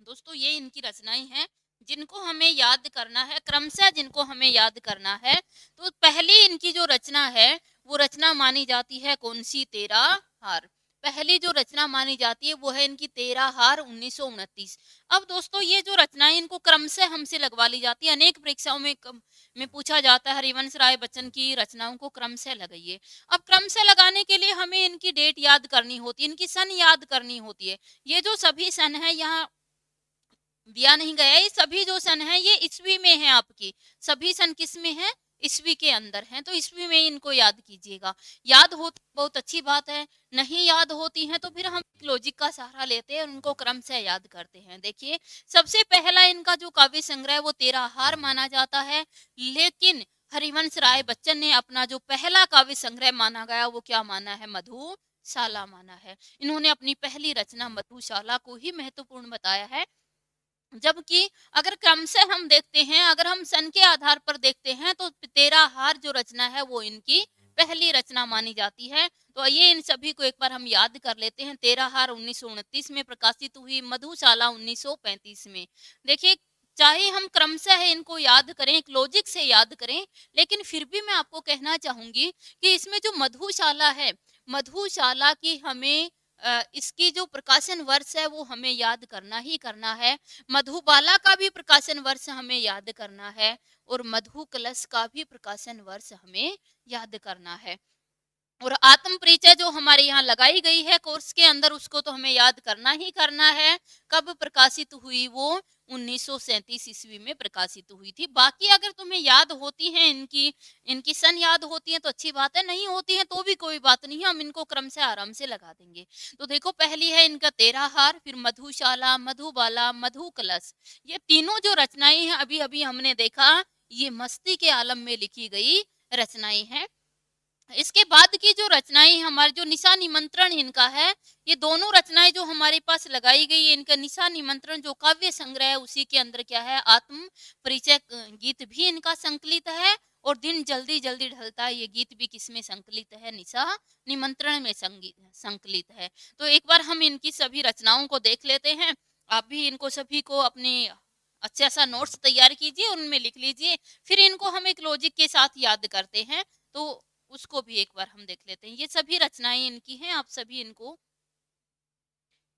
S1: दोस्तों, ये इनकी रचनाएं हैं जिनको हमें याद करना है, क्रमशः जिनको हमें याद करना है। तो पहली इनकी जो रचना है, वो रचना मानी जाती है कौन सी? तेरा हार। पहली जो रचना मानी जाती है वो है इनकी तेरा हार 1929। अब दोस्तों, ये जो रचनाएं इनको क्रमशः हमसे लगवा ली जाती है। अनेक परीक्षाओं में पूछा जाता है हरिवंश राय बच्चन की रचनाओं को क्रमशः लगाइए। अब क्रमशः लगाने के लिए हमें इनकी डेट याद करनी होती है, इनकी सन याद करनी होती है। ये जो सभी सन है यहाँ दिया नहीं गया, ये सभी जो सन है ये ईस्वी में है। आपकी सभी सन किस में है? ईस्वी के अंदर है। तो ईस्वी में इनको याद कीजिएगा। याद हो तो बहुत अच्छी बात है, नहीं याद होती हैं तो फिर हम लॉजिक का सहारा लेते हैं और उनको क्रम से याद करते हैं। देखिए, सबसे पहला इनका जो काव्य संग्रह है वो तेरा हार माना जाता है। लेकिन हरिवंश राय बच्चन ने अपना जो पहला काव्य संग्रह माना गया वो क्या माना है? मधुशाला माना है। इन्होंने अपनी पहली रचना मधुशाला को ही महत्वपूर्ण बताया है। जबकि अगर क्रम से हम देखते हैं, अगर हम सन के आधार पर देखते हैं, तो तेरा हार जो रचना है वो इनकी पहली रचना मानी जाती है। तो ये इन सभी को एक बार हम याद कर लेते हैं। तेरा हार 1929 में प्रकाशित हुई, मधुशाला 1935 में। देखिए, चाहे हम क्रमशः इनको याद करें, एक लॉजिक से याद करें, लेकिन फिर भी मैं आपको कहना चाहूंगी कि इसमें जो मधुशाला है, मधुशाला की हमें इसकी जो प्रकाशन वर्ष है वो हमें याद करना ही करना है। मधुबाला का भी प्रकाशन वर्ष हमें याद करना है, और मधु कलश का भी प्रकाशन वर्ष हमें याद करना है। और आत्म परिचय जो हमारे यहाँ लगाई गई है कोर्स के अंदर, उसको तो हमें याद करना ही करना है। कब प्रकाशित हुई? वो 1937 ईस्वी में प्रकाशित हुई थी। बाकी अगर तुम्हें याद होती हैं, इनकी इनकी सन याद होती है तो अच्छी बात है, नहीं होती है तो भी कोई बात नहीं है, हम इनको क्रम से आराम से लगा देंगे। तो देखो, पहली है इनका तेरा हार, फिर मधुशाला, मधुबाला, मधु कलश। ये तीनों जो रचनाएं हैं अभी अभी हमने देखा, ये मस्ती के आलम में लिखी गई रचनाएं हैं। इसके बाद की जो रचनाएं हमारे, जो निशा निमंत्रण इनका है, ये दोनों रचनाएं जो हमारे पास लगाई गई है, इनका निशा निमंत्रण जो काव्य संग्रह है उसी के अंदर क्या है? आत्म परिचय गीत भी इनका संकलित है। और दिन जल्दी जल्दी ढलता है, ये गीत भी किसमें संकलित है? निशा निमंत्रण में संकलित है। तो एक बार हम इनकी सभी रचनाओं को देख लेते हैं। आप भी इनको सभी को अपने अच्छा सा नोट्स तैयार कीजिए, उनमें लिख लीजिए, फिर इनको हम एक लॉजिक के साथ याद करते हैं। तो उसको भी एक बार हम देख लेते हैं। ये सभी रचनाएं इनकी हैं, आप सभी इनको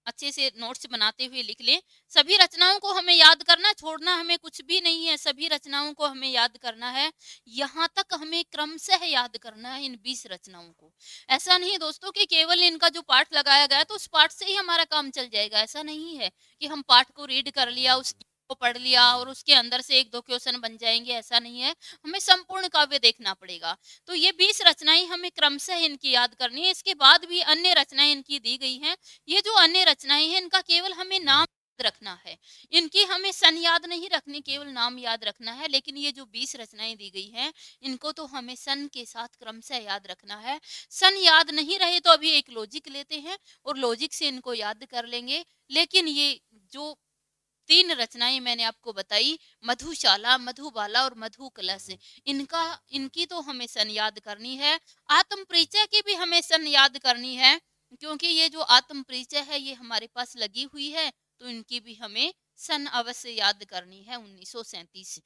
S1: अच्छे से नोट्स बनाते हुए लिख लें। सभी रचनाओं को हमें याद करना, छोड़ना हमें कुछ भी नहीं है, सभी रचनाओं को हमें याद करना है। यहाँ तक हमें क्रमशः याद करना है इन 20 रचनाओं को। ऐसा नहीं दोस्तों कि केवल इनका जो पाठ लगाया गया तो उस पाठ से ही हमारा काम चल जाएगा। ऐसा नहीं है कि हम पाठ को रीड कर लिया, उसको पढ़ लिया और उसके अंदर से 1-2 क्वेश्चन बन जाएंगे, ऐसा नहीं है। हमें संपूर्ण काव्य देखना पड़ेगा। तो ये 20 रचनाएं हमें क्रमशः इनकी याद करनी है। इसके बाद भी अन्य रचनाएं इनकी दी गई हैं। ये जो अन्य रचनाएं हैं, इनका केवल हमें नाम याद रखना है। इनकी हमें सन याद नहीं रखनी, केवल नाम याद रखना है। लेकिन ये जो 20 रचनाएं दी गई हैं, इनको तो हमें सन के साथ क्रमशः याद रखना है। सन याद नहीं रहे तो अभी एक लॉजिक लेते हैं और लॉजिक से इनको याद कर लेंगे। लेकिन ये जो 3 रचनाएं मैंने आपको बताई, मधुशाला, मधुबाला और मधु कलश, इनकी तो हमें सन याद करनी है। आत्म परिचय की भी हमें सन याद करनी है, क्योंकि ये जो आत्म परिचय है ये हमारे पास लगी हुई है, तो इनकी भी हमें सन अवश्य याद करनी है, 1937।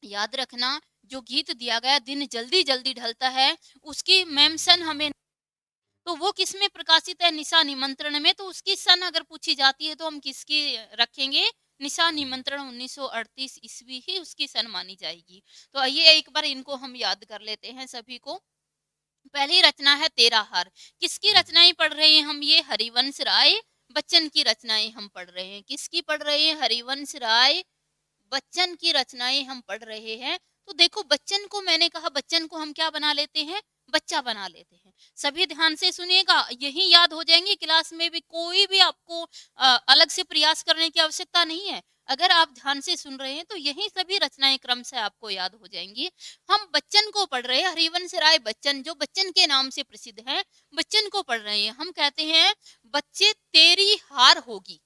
S1: याद रखना, जो गीत दिया गया दिन जल्दी जल्दी ढलता है, उसकी मेंशन हमें, तो वो किस में प्रकाशित है? निशा निमंत्रण में। तो उसकी सन अगर पूछी जाती है तो हम किसकी रखेंगे? निशा निमंत्रण 1938 ईस्वी ही उसकी सन मानी जाएगी। तो आइए एक बार इनको हम याद कर लेते हैं सभी को। पहली रचना है तेरा हार। किसकी रचनाएं पढ़ रहे हैं हम? ये हरिवंश राय बच्चन की रचनाएं हम पढ़ रहे हैं। किसकी पढ़ रहे हैं? हरिवंश राय बच्चन की रचनाएं हम पढ़ रहे हैं। तो देखो, बच्चन को मैंने कहा, बच्चन को हम क्या बना लेते हैं? बच्चा बना लेते हैं। सभी ध्यान से सुनिएगा, यही याद हो जाएंगे क्लास में भी, कोई भी आपको अलग से प्रयास करने की आवश्यकता नहीं है। अगर आप ध्यान से सुन रहे हैं तो यही सभी रचनाएं क्रम से आपको याद हो जाएंगी। हम बच्चन को पढ़ रहे हैं, हरिवंश राय बच्चन, जो बच्चन के नाम से प्रसिद्ध है, बच्चन को पढ़ रहे हैं। हम कहते हैं, बच्चे तेरी हार होगी।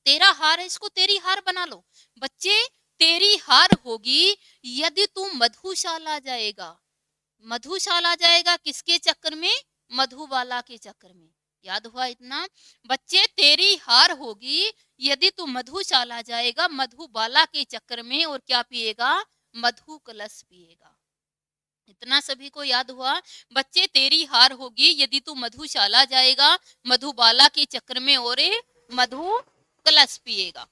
S1: तेरा हार है, इसको तेरी हार बना लो। बच्चे तेरी हार होगी यदि तू मधुशाला जाएगा। मधुशाला जाएगा किसके चक्कर में? मधुबाला के चक्कर में। याद हुआ इतना? बच्चे तेरी हार होगी यदि तू मधुशाला जाएगा, मधुबाला के चक्कर में, और क्या पिएगा? मधु कलश पिएगा। इतना सभी को याद हुआ? बच्चे तेरी हार होगी यदि तू मधुशाला जाएगा, मधुबाला के चक्कर में, और मधु कलश पिएगा।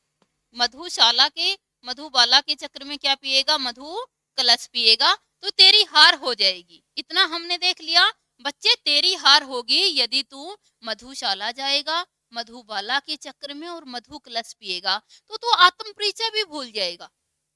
S1: मधुशाला के, मधुबाला के चक्र में क्या पिएगा? मधु कलश पिएगा। तो तेरी हार हो जाएगी। इतना हमने देख लिया। बच्चे तेरी हार होगी यदि तू मधुशाला जाएगा, मधुबाला के चक्र में, और मधु कलश पिएगा। तो तू आत्म परिचय भी भूल जाएगा,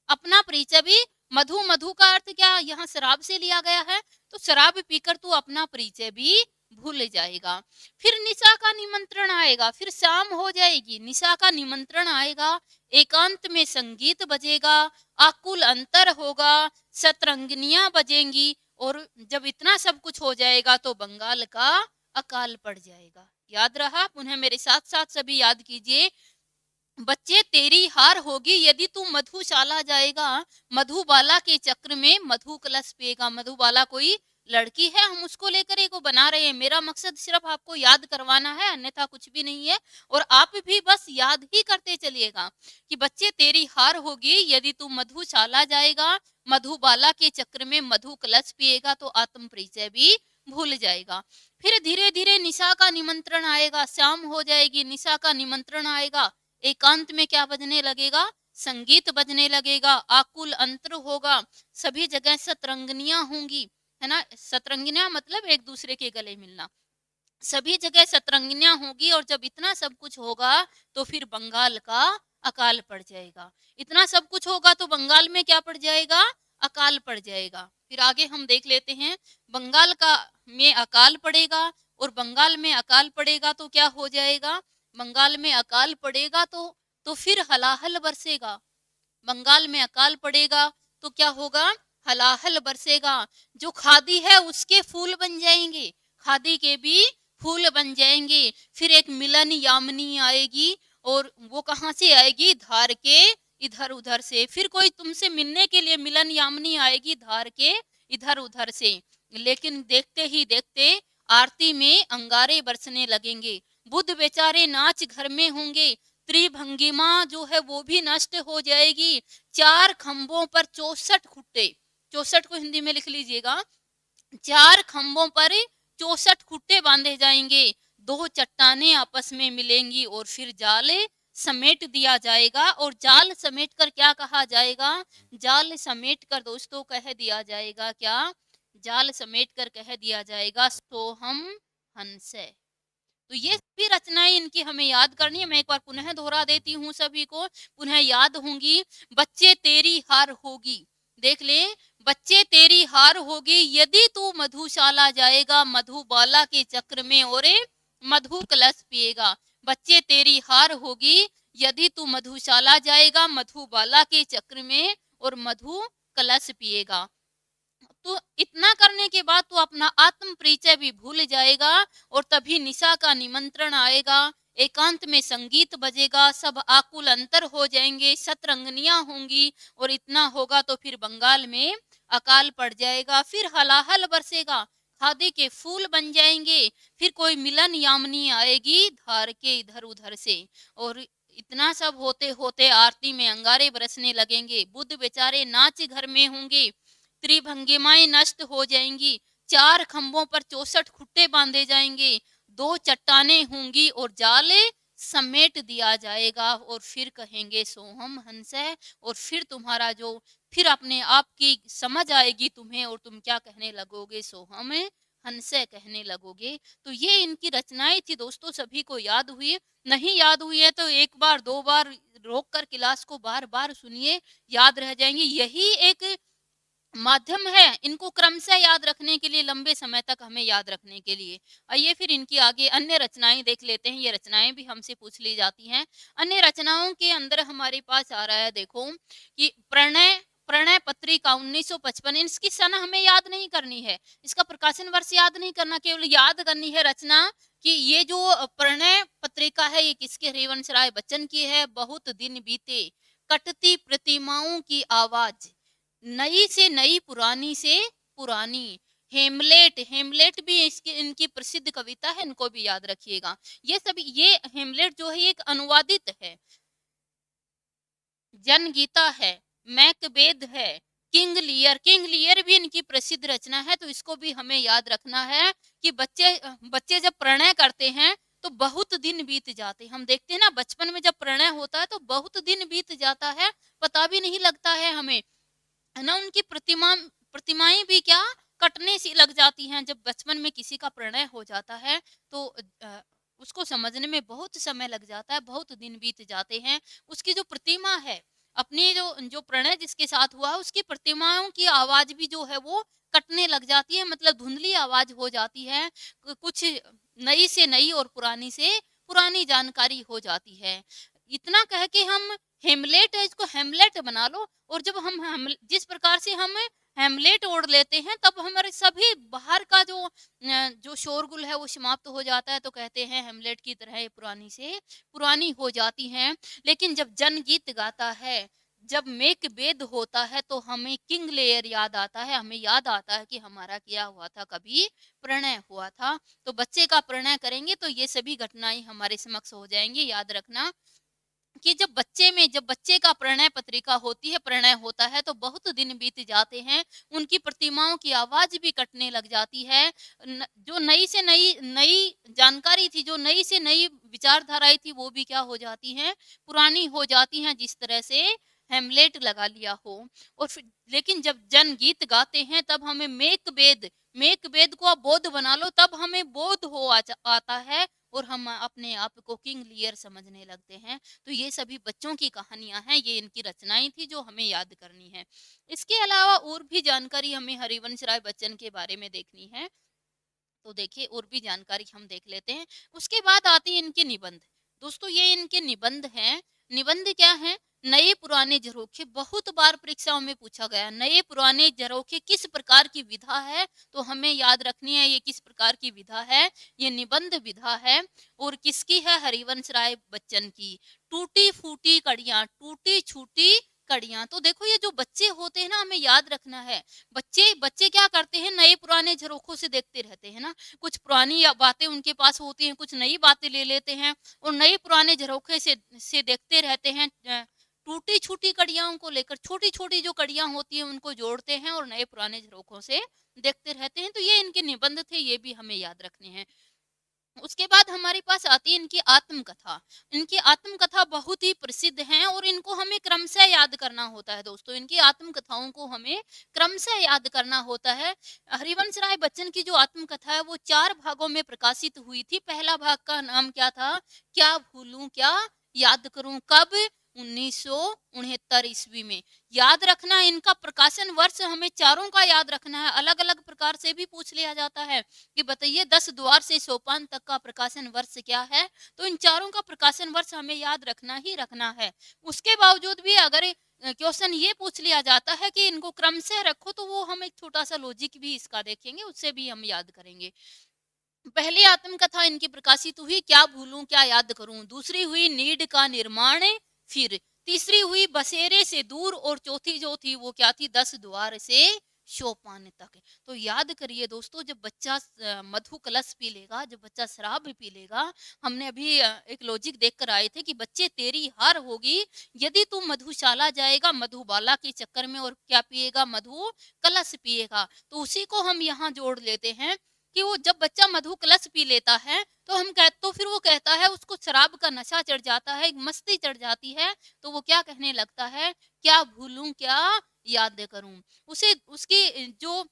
S1: अपना परिचय भी। मधु, मधु का अर्थ क्या यहाँ शराब से लिया गया है, तो शराब पीकर तू अपना परिचय भी भूल जाएगा। फिर निशा का निमंत्रण आएगा, फिर शाम हो जाएगी, निशा का निमंत्रण आएगा, एकांत में संगीत बजेगा, आकुल अंतर होगा, सतरंगिनियां बजेंगी, और जब इतना सब कुछ हो जाएगा तो बंगाल का अकाल पड़ जाएगा। याद रहा? पुनः मेरे साथ साथ सभी याद कीजिए। बच्चे तेरी हार होगी यदि तू मधुशाला जाएगा, मधुबाला के चक्र में मधु कलश पिएगा। मधुबाला कोई लड़की है, हम उसको लेकर एक बना रहे हैं। मेरा मकसद सिर्फ आपको याद करवाना है, अन्यथा कुछ भी नहीं है। और आप भी बस याद ही करते चलिएगा कि बच्चे तेरी हार होगी यदि तू मधुशाला जाएगा, मधुबाला के चक्र में मधु कलश पिएगा, तो आत्म परिचय भी भूल जाएगा। फिर धीरे धीरे निशा का निमंत्रण आएगा, शाम हो जाएगी, निशा का निमंत्रण आएगा, एकांत में क्या बजने लगेगा? संगीत बजने लगेगा, आकुल अंतर होगा, सभी जगह सतरंगिनियां होंगी, है ना? सतरंगिनियां मतलब एक दूसरे के गले मिलना। सभी जगह सतरंगिनियां होगी, और जब इतना सब कुछ होगा तो फिर बंगाल का अकाल पड़ जाएगा। इतना सब कुछ होगा तो बंगाल में क्या पड़ जाएगा? अकाल पड़ जाएगा। फिर आगे हम देख लेते हैं। बंगाल का में अकाल पड़ेगा, और बंगाल में अकाल पड़ेगा तो क्या हो जाएगा? बंगाल में अकाल पड़ेगा तो फिर हलाहल बरसेगा। बंगाल में अकाल पड़ेगा तो क्या होगा? हलाहल बरसेगा। जो खादी है उसके फूल बन जाएंगे, खादी के भी फूल बन जाएंगे। फिर एक मिलन यामिनी आएगी, और वो कहाँ से आएगी? धार के इधर उधर से। फिर कोई तुमसे मिलने के लिए मिलन यामिनी आएगी धार के इधर उधर से। लेकिन देखते ही देखते आरती में अंगारे बरसने लगेंगे, बुद्ध बेचारे नाच घर में होंगे, त्रिभंगिमा जो है वो भी नष्ट हो जाएगी। चार खंभों पर 64 खुट्टे, 64 को हिंदी में लिख लीजिएगा, 4 खंभों पर 64 खुट्टे बांधे जाएंगे, 2 चट्टानें आपस में मिलेंगी, और फिर जाल समेट दिया जाएगा। और जाल समेट कर क्या कहा जाएगा? जाल समेट कर दोस्तों कह दिया जाएगा क्या? जाल समेट कर कह दिया जाएगा, सोहम हंस। तो ये भी रचनाएं इनकी हमें याद करनी है। मैं एक बार पुनः दोहरा देती हूँ, सभी को पुनः याद होंगी। बच्चे तेरी हार होगी, देख ले, बच्चे तेरी हार होगी यदि तू मधुशाला जाएगा, मधुबाला के चक्र में, और मधु कलश पिएगा। बच्चे तेरी हार होगी यदि तू मधुशाला जाएगा, मधुबाला के चक्र में, और मधु कलश पिएगा। तो इतना करने के बाद तो अपना आत्म परिचय भी भूल जाएगा, और तभी निशा का निमंत्रण आएगा, एकांत में संगीत बजेगा, सब आकुल अंतर हो जाएंगे, सतरंगनियां होंगी, और इतना होगा तो फिर बंगाल में अकाल पड़ जाएगा। फिर हलाहल बरसेगा, खादी के फूल बन जाएंगे। फिर कोई मिलन यामिनी आएगी धार के इधर उधर से, और इतना सब होते होते आरती में अंगारे बरसने लगेंगे, बुद्ध बेचारे नाच घर में होंगे, त्रिभंगिमाएं नष्ट हो जाएंगी, 4 खंभों पर 64 खुट्टे बांधे जाएंगे, 2 चट्टानें होंगी और जाले समेट दिया जाएगा, और फिर कहेंगे सोहम हंस है, और फिर तुम्हारा जो फिर अपने आप की समझ आएगी तुम्हें, और तुम क्या कहने लगोगे, सोहम हंसे कहने लगोगे। तो ये इनकी रचनाएं थी दोस्तों, सभी को याद हुई, नहीं याद हुई है तो एक बार 2 बार रोक कर क्लास को बार बार सुनिए, याद रह जाएंगे। यही एक माध्यम है इनको क्रमशः याद रखने के लिए, लंबे समय तक हमें याद रखने के लिए। आइए फिर इनकी आगे अन्य रचनाएं देख लेते हैं, ये रचनाएं भी हमसे पूछ ली जाती हैं। अन्य रचनाओं के अंदर हमारे पास आ रहा है, देखो कि प्रणय प्रणय पत्रिका 1955, इसकी सन हमें याद नहीं करनी है, इसका प्रकाशन वर्ष याद नहीं करना, केवल याद करनी है रचना कि ये जो प्रणय पत्रिका है ये किसके, हरिवंश राय बच्चन की है। बहुत दिन बीते, कटती प्रतिमाओं की आवाज, नई से नई, पुरानी से पुरानी, हेमलेट, हेमलेट भी इसकी इनकी प्रसिद्ध कविता है, इनको भी याद रखिएगा। ये सभी, ये हेमलेट जो है एक अनुवादित है, जनगीता है, मैकबेथ है, किंग लियर, किंग लियर भी इनकी प्रसिद्ध रचना है। तो इसको भी हमें याद रखना है कि बच्चे बच्चे जब प्रणय करते हैं तो बहुत दिन बीत जाते हैं। हम देखते हैं ना बचपन में जब प्रणय होता है तो बहुत दिन बीत जाता है, पता भी नहीं लगता है हमें, है ना। उनकी प्रतिमाएं भी क्या कटने सी लग जाती हैं। जब बचपन में किसी का प्रणय हो जाता है तो उसको समझने में बहुत समय लग जाता है, बहुत दिन बीत जाते हैं। उसकी जो प्रतिमा है, अपनी जो जो प्रणय जिसके साथ हुआ है, उसकी प्रतिमाओं की आवाज भी जो है वो कटने लग जाती है, मतलब धुंधली आवाज हो जाती है। कुछ नई से नई और पुरानी से पुरानी जानकारी हो जाती है। इतना कह के हम हेमलेट है, इसको हेमलेट बना लो। और जब हम जिस प्रकार से हम हेमलेट ओढ़ लेते हैं तब हमारे सभी बाहर का जो शोरगुल है वो समाप्त हो जाता है। तो कहते हैं हेमलेट की तरह ये पुरानी से पुरानी हो जाती हैं। लेकिन जब जनगीत गाता है, जब मेकबेद होता है तो हमें किंग लेयर याद आता है, हमें याद आता है कि हमारा क्या हुआ था, कभी प्रणय हुआ था। तो बच्चे का प्रणय करेंगे तो ये सभी घटनाएं हमारे समक्ष हो जाएंगी। याद रखना कि जब बच्चे का प्रणय पत्रिका होती है, प्रणय होता है तो बहुत दिन बीत जाते हैं, उनकी प्रतिमाओं की आवाज भी कटने लग जाती है। जो नई से नई नई जानकारी थी, जो नई से नई विचारधाराएं थी, वो भी क्या हो जाती हैं, पुरानी हो जाती हैं, जिस तरह से हेमलेट लगा लिया हो। और फिर लेकिन जब जनगीत गाते हैं तब हमें मेकबेद को आप बोध बना लो, तब हमें बोध हो आता है और हम अपने आप को किंग लियर समझने लगते हैं। तो ये सभी बच्चों की कहानियां हैं, ये इनकी रचनाएं थी जो हमें याद करनी है। इसके अलावा और भी जानकारी हमें हरिवंश राय बच्चन के बारे में देखनी है, तो देखिए और भी जानकारी हम देख लेते हैं। उसके बाद आती है इनके निबंध। दोस्तों ये इनके निबंध हैं। निबंध क्या है, नए पुराने झरोखे, बहुत बार परीक्षाओं में पूछा गया, नए पुराने झरोखे किस प्रकार की विधा है, तो हमें याद रखनी है ये किस प्रकार की विधा है, ये निबंध विधा है। और किसकी है, हरिवंश राय बच्चन की। टूटी फूटी कड़ियां, टूटी छूटी कड़ियां, तो देखो ये जो बच्चे होते हैं ना, हमें याद रखना है, बच्चे बच्चे क्या करते हैं, नए पुराने झरोखों से देखते रहते हैं ना, कुछ पुरानी बातें उनके पास होती हैं, कुछ नई बातें ले लेते हैं और नए पुराने झरोखे से देखते रहते हैं। टूटी छूटी कड़ियाओं को लेकर, छोटी छोटी जो कड़ियां होती हैं उनको जोड़ते हैं और नए पुराने झरोखों से देखते रहते हैं। तो ये इनके निबंध थे, ये भी हमें याद रखने हैं। उसके बाद हमारे पास आती है इनकी आत्मकथा। इनकी आत्मकथा बहुत ही प्रसिद्ध हैं और इनको हमें क्रमशः याद करना होता है। दोस्तों इनकी आत्मकथाओं को हमें क्रमशः याद करना होता है। हरिवंश राय बच्चन की जो आत्मकथा है वो 4 भागों में प्रकाशित हुई थी। पहला भाग का नाम क्या था, क्या भूलूं क्या याद करूं, कब, 1969 ईस्वी में। याद रखना, इनका प्रकाशन वर्ष हमें चारों का याद रखना है। अलग अलग प्रकार से भी पूछ लिया जाता है कि बताइए 10 द्वार से सोपान तक का प्रकाशन वर्ष क्या है, तो इन चारों का प्रकाशन वर्ष हमें याद रखना ही रखना है। उसके बावजूद भी अगर क्वेश्चन ये पूछ लिया जाता है कि इनको क्रम से रखो, तो वो हम एक छोटा सा लॉजिक भी इसका देखेंगे, उससे भी हम याद करेंगे। पहली आत्मकथा इनकी प्रकाशित हुई क्या भूलूं क्या याद करूं, दूसरी हुई नीड का निर्माण, फिर तीसरी हुई बसेरे से दूर, और चौथी जो थी वो क्या थी, 10 द्वार से सोपान तक। तो याद करिए दोस्तों, जब बच्चा मधु कलश पी लेगा, जब बच्चा शराब भी पी लेगा, हमने अभी एक लॉजिक देख कर आए थे कि बच्चे तेरी हार होगी यदि तू मधुशाला जाएगा मधुबाला के चक्कर में और क्या पिएगा, मधु कलश पिएगा। तो उसी को हम यहाँ जोड़ लेते हैं कि वो जब बच्चा मधु कलश पी लेता है तो तो फिर वो कहता है, उसको शराब का नशा चढ़ जाता है, एक मस्ती चढ़ जाती है, तो वो क्या कहने लगता है, क्या भूलूं क्या याद करूं। उसे उसकी जो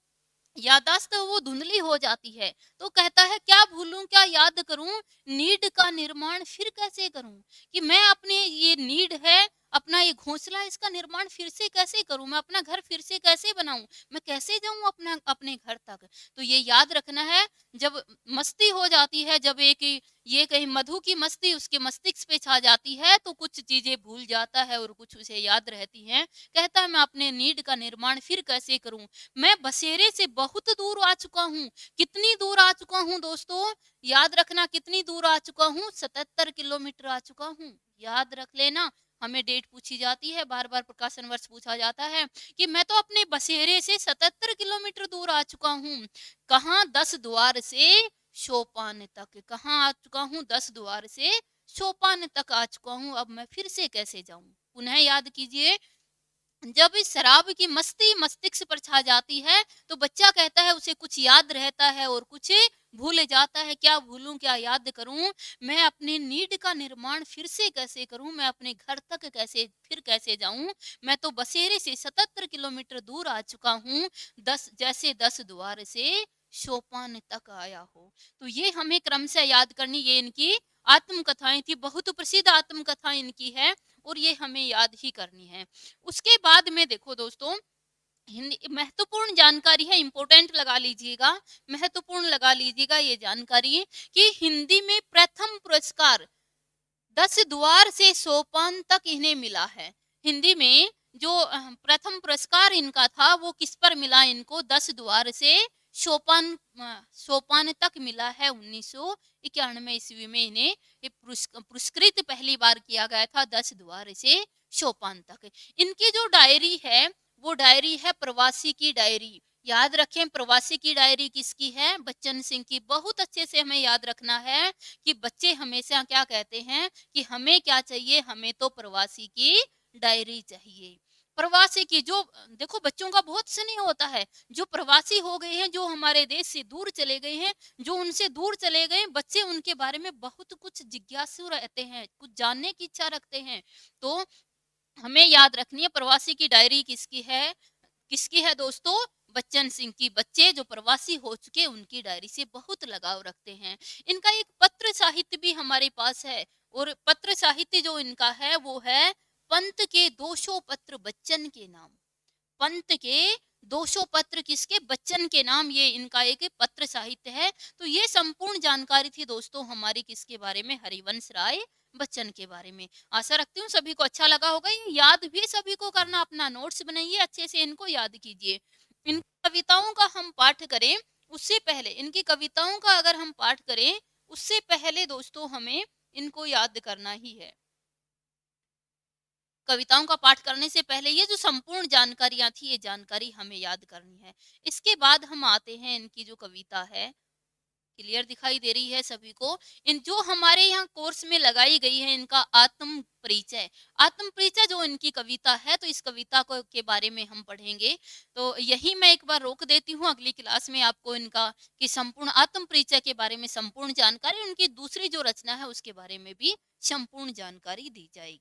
S1: याददाश्त है वो धुंधली हो जाती है, तो कहता है क्या भूलूं क्या याद करूं, नीड का निर्माण फिर कैसे करूं, कि मैं अपने ये नीड है, अपना ये घोंसला, इसका निर्माण फिर से कैसे करूं, मैं अपना घर फिर से कैसे बनाऊं, मैं कैसे जाऊं अपना अपने घर तक। तो ये याद रखना है, जब मस्ती हो जाती है, जब एक ये कहीं मधु की मस्ती उसके मस्तिष्क पे छा जाती है, तो कुछ चीजें भूल जाता है और कुछ उसे याद रहती हैं। कहता है मैं अपने नीड का निर्माण फिर कैसे करूं, मैं बसेरे से बहुत दूर आ चुका हूँ। कितनी दूर आ चुका हूँ दोस्तों, याद रखना, कितनी दूर आ चुका हूँ, 77 किलोमीटर आ चुका हूँ। याद रख लेना, हमें डेट पूछी जाती है, बार बार प्रकाशन वर्ष पूछा जाता है कि मैं तो अपने बसेरे से 77 किलोमीटर दूर आ चुका हूँ। कहाँ, 10 द्वार से सोपान तक, कहाँ आ चुका हूँ, 10 द्वार से सोपान तक आ चुका हूँ, अब मैं फिर से कैसे जाऊं। पुनः याद कीजिए, जब इस शराब की मस्ती मस्तिष्क पर छा जाती है तो बच्चा कहता है उसे कुछ याद रहता है और कुछ भूल जाता है, क्या भूलूं क्या याद करूं, मैं अपने नीड का निर्माण फिर से कैसे करूं, मैं अपने घर तक कैसे जाऊं, मैं तो बसेरे से 77 किलोमीटर दूर आ चुका हूं, 10 द्वार से सोपान तक आया हो। तो ये हमें क्रमशः याद करनी, ये इनकी आत्मकथाएं थी, बहुत प्रसिद्ध आत्मकथा इनकी है और ये हमें याद ही करनी है। उसके बाद में देखो दोस्तों, हिंदी महत्वपूर्ण जानकारी है, इंपॉर्टेंट लगा लीजिएगा, महत्वपूर्ण लगा लीजिएगा ये जानकारी, कि हिंदी में प्रथम पुरस्कार 10 द्वार से सोपान तक इन्हें मिला है। हिंदी में जो प्रथम पुरस्कार इनका था वो किस पर मिला इनको, 10 द्वार से सोपान तक मिला है। 1991 ईस्वी में इन्हें ये पुरस्कृत पहली बार किया गया था, 10 द्वार से सोपान तक। इनकी जो डायरी है वो डायरी है प्रवासी की डायरी। याद रखें, प्रवासी की डायरी किसकी है, बच्चन सिंह की। बहुत अच्छे से हमें याद रखना है कि बच्चे हमेशा क्या कहते हैं कि हमें क्या चाहिए, हमें तो प्रवासी की डायरी चाहिए। प्रवासी की जो, देखो बच्चों का बहुत स्नेह होता है, जो प्रवासी हो गए हैं, जो हमारे देश से दूर चले गए हैं, जो उनसे दूर चले गए, बच्चे उनके बारे में बहुत कुछ जिज्ञासु रहते हैं, कुछ जानने की इच्छा रखते हैं। तो हमें याद रखनी है, प्रवासी की डायरी किसकी है दोस्तों, बच्चन सिंह की। बच्चे जो प्रवासी हो चुके उनकी डायरी से बहुत लगाव रखते हैं। इनका एक पत्र साहित्य भी हमारे पास है, और पत्र साहित्य जो इनका है वो है पंत के 200 पत्र बच्चन के नाम। पंत के 200 पत्र किसके, बच्चन के नाम, ये इनका एक पत्र साहित्य है। तो ये संपूर्ण जानकारी थी दोस्तों हमारी किसके बारे में, हरिवंश राय बच्चन के बारे में। आशा रखती हूँ सभी को अच्छा लगा होगा। ये याद भी सभी को करना, अपना नोट्स बनाइए, अच्छे से इनको याद कीजिए। इन कविताओं का हम पाठ करें उससे पहले, इनकी कविताओं का अगर हम पाठ करें उससे पहले दोस्तों हमें इनको याद करना ही है। कविताओं का पाठ करने से पहले ये जो संपूर्ण जानकारियां थी ये जानकारी हमें याद करनी है। इसके बाद हम आते हैं, इनकी जो कविता है, क्लियर दिखाई दे रही है सभी को, इन जो हमारे यहाँ कोर्स में लगाई गई है, इनका आत्म परिचय। आत्म परिचय जो इनकी कविता है, तो इस कविता को के बारे में हम पढ़ेंगे। तो यही मैं एक बार रोक देती हूँ, अगली क्लास में आपको इनका की संपूर्ण आत्म परिचय के बारे में संपूर्ण जानकारी, उनकी दूसरी जो रचना है उसके बारे में भी संपूर्ण जानकारी दी जाएगी।